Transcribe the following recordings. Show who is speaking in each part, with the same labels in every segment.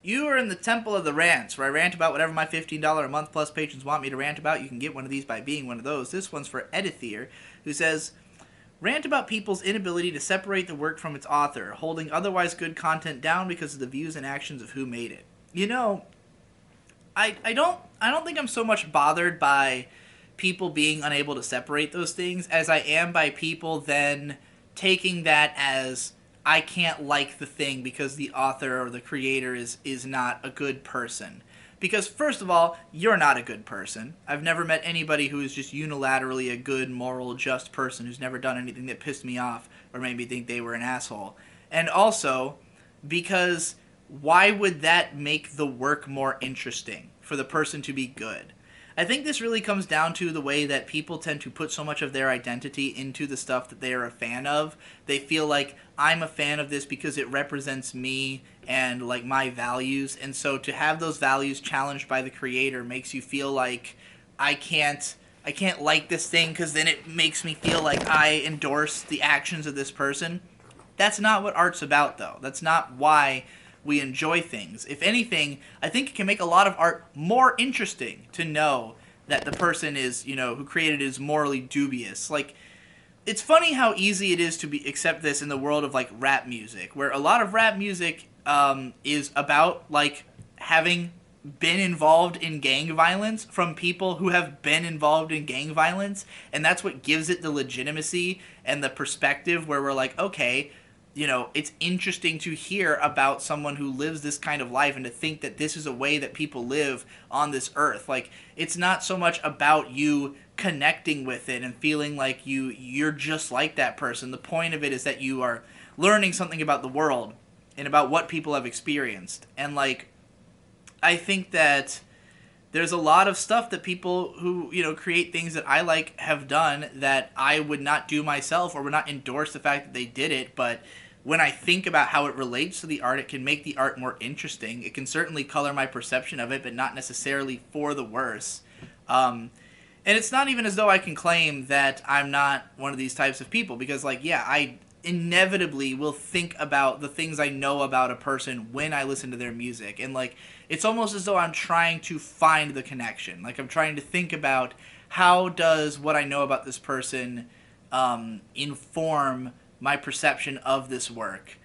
Speaker 1: You are in the temple of the rants, where I rant about whatever my $15 a month plus patrons want me to rant about. You can get one of these by being one of those. This one's for Edithier, who says, rant about people's inability to separate the work from its author, holding otherwise good content down because of the views and actions of who made it. You know, I don't think I'm so much bothered by people being unable to separate those things as I am by people then taking that as I can't like the thing because the author or the creator is not a good person. Because first of all, you're not a good person. I've never met anybody who is just unilaterally a good, moral, just person who's never done anything that pissed me off or made me think they were an asshole. And also, because why would that make the work more interesting for the person to be good? I think this really comes down to the way that people tend to put so much of their identity into the stuff that they are a fan of. They feel like, I'm a fan of this because it represents me and like my values, and so to have those values challenged by the creator makes you feel like I can't like this thing because then it makes me feel like I endorse the actions of this person. That's not what art's about, though. That's not why we enjoy things. If anything, I think it can make a lot of art more interesting to know that the person is, who created it is morally dubious. Like, it's funny how easy it is to accept this in the world of, like, rap music, where a lot of rap music is about, like, having been involved in gang violence from people who have been involved in gang violence, and that's what gives it the legitimacy and the perspective where we're like, okay, it's interesting to hear about someone who lives this kind of life and to think that this is a way that people live on this earth. Like, it's not so much about you connecting with it and feeling like you're just like that person. The point of it is that you are learning something about the world and about what people have experienced. And, like, I think that there's a lot of stuff that people who, create things that I like have done that I would not do myself or would not endorse the fact that they did it, but when I think about how it relates to the art, it can make the art more interesting. It can certainly color my perception of it, but not necessarily for the worse. And it's not even as though I can claim that I'm not one of these types of people, because, like, yeah, I inevitably will think about the things I know about a person when I listen to their music. And, like, it's almost as though I'm trying to find the connection. Like, I'm trying to think about how does what I know about this person inform my perception of this work.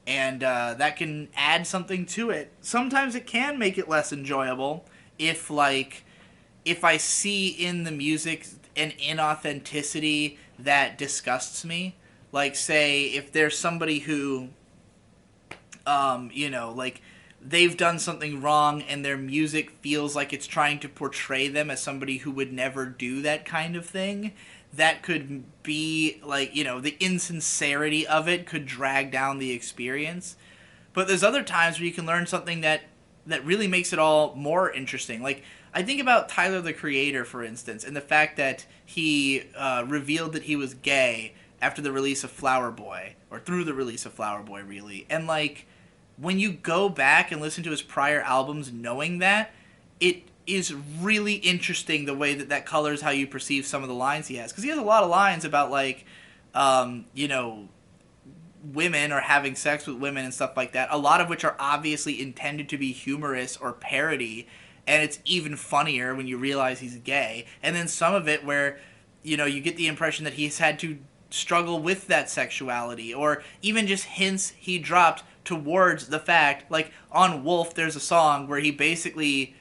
Speaker 1: And that can add something to it. Sometimes it can make it less enjoyable if I see in the music an inauthenticity that disgusts me. Like, say, if there's somebody who, like, they've done something wrong and their music feels like it's trying to portray them as somebody who would never do that kind of thing, that could be, like, the insincerity of it could drag down the experience. But there's other times where you can learn something that really makes it all more interesting. Like, I think about Tyler, the Creator, for instance, and the fact that he revealed that he was gay after the release of Flower Boy, or through the release of Flower Boy, really. And, like, when you go back and listen to his prior albums knowing that, it is really interesting the way that colors how you perceive some of the lines he has. Because he has a lot of lines about, like, women or having sex with women and stuff like that, a lot of which are obviously intended to be humorous or parody, and it's even funnier when you realize he's gay. And then some of it where, you get the impression that he's had to struggle with that sexuality, or even just hints he dropped towards the fact, like, on Wolf, there's a song where he basically,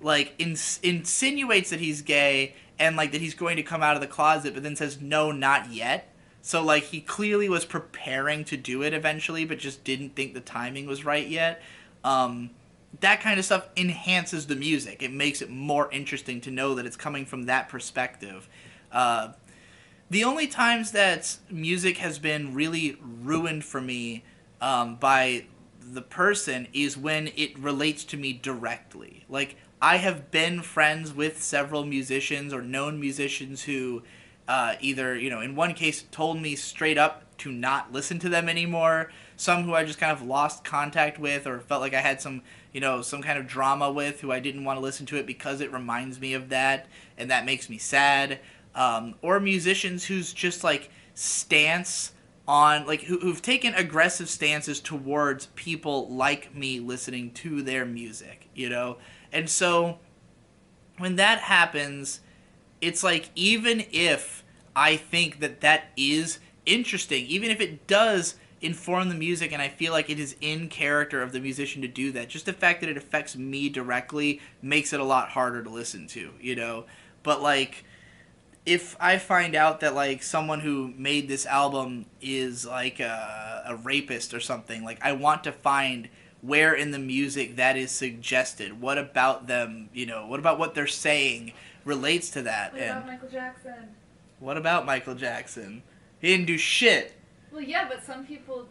Speaker 1: like, insinuates that he's gay and, like, that he's going to come out of the closet, but then says, no, not yet. So, like, he clearly was preparing to do it eventually, but just didn't think the timing was right yet. That kind of stuff enhances the music. It makes it more interesting to know that it's coming from that perspective. The only times that music has been really ruined for me by the person is when it relates to me directly. Like, I have been friends with several musicians or known musicians who either, in one case told me straight up to not listen to them anymore, some who I just kind of lost contact with or felt like I had some kind of drama with, who I didn't want to listen to it because it reminds me of that, and that makes me sad. Or musicians whose just, like, stance on, like, who've taken aggressive stances towards people like me listening to their music, you know? And so when that happens, it's like, even if I think that that is interesting, even if it does inform the music and I feel like it is in character of the musician to do that, just the fact that it affects me directly makes it a lot harder to listen to, you know? But like, if I find out that like someone who made this album is like a rapist or something, like I want to find where in the music that is suggested. What about them, you know, what about what they're saying relates to that?
Speaker 2: What about Michael Jackson?
Speaker 1: What about Michael Jackson? He didn't do shit.
Speaker 2: Well, yeah, but some people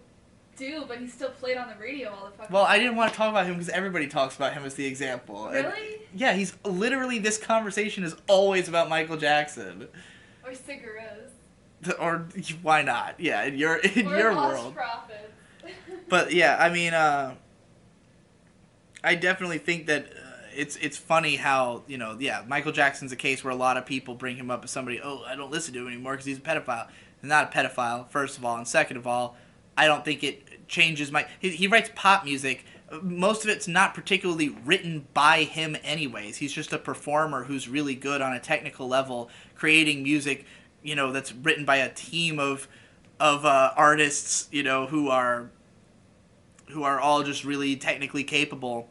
Speaker 2: do, but he's still played on the radio all the fucking
Speaker 1: Well, I
Speaker 2: time.
Speaker 1: didn't want to talk about him because everybody talks about him as the example.
Speaker 2: Really?
Speaker 1: And, yeah, he's literally, this conversation is always about Michael Jackson.
Speaker 2: Or cigarettes.
Speaker 1: Or why not? Yeah, in your
Speaker 2: Or
Speaker 1: your
Speaker 2: lost
Speaker 1: world.
Speaker 2: profits.
Speaker 1: But yeah, I mean, I definitely think that it's funny how, you know, yeah, Michael Jackson's a case where a lot of people bring him up as somebody, oh, I don't listen to him anymore because he's a pedophile. He's not a pedophile, first of all, and second of all, I don't think it changes my. He writes pop music. Most of it's not particularly written by him, anyways. He's just a performer who's really good on a technical level, creating music, you know, that's written by a team of artists, you know, who are all just really technically capable.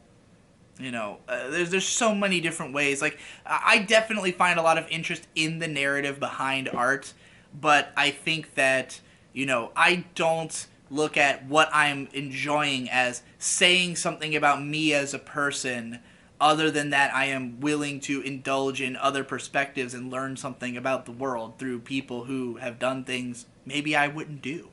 Speaker 1: You know, there's so many different ways. Like, I definitely find a lot of interest in the narrative behind art, but I think that, you know, I don't look at what I'm enjoying as saying something about me as a person, other than that I am willing to indulge in other perspectives and learn something about the world through people who have done things maybe I wouldn't do.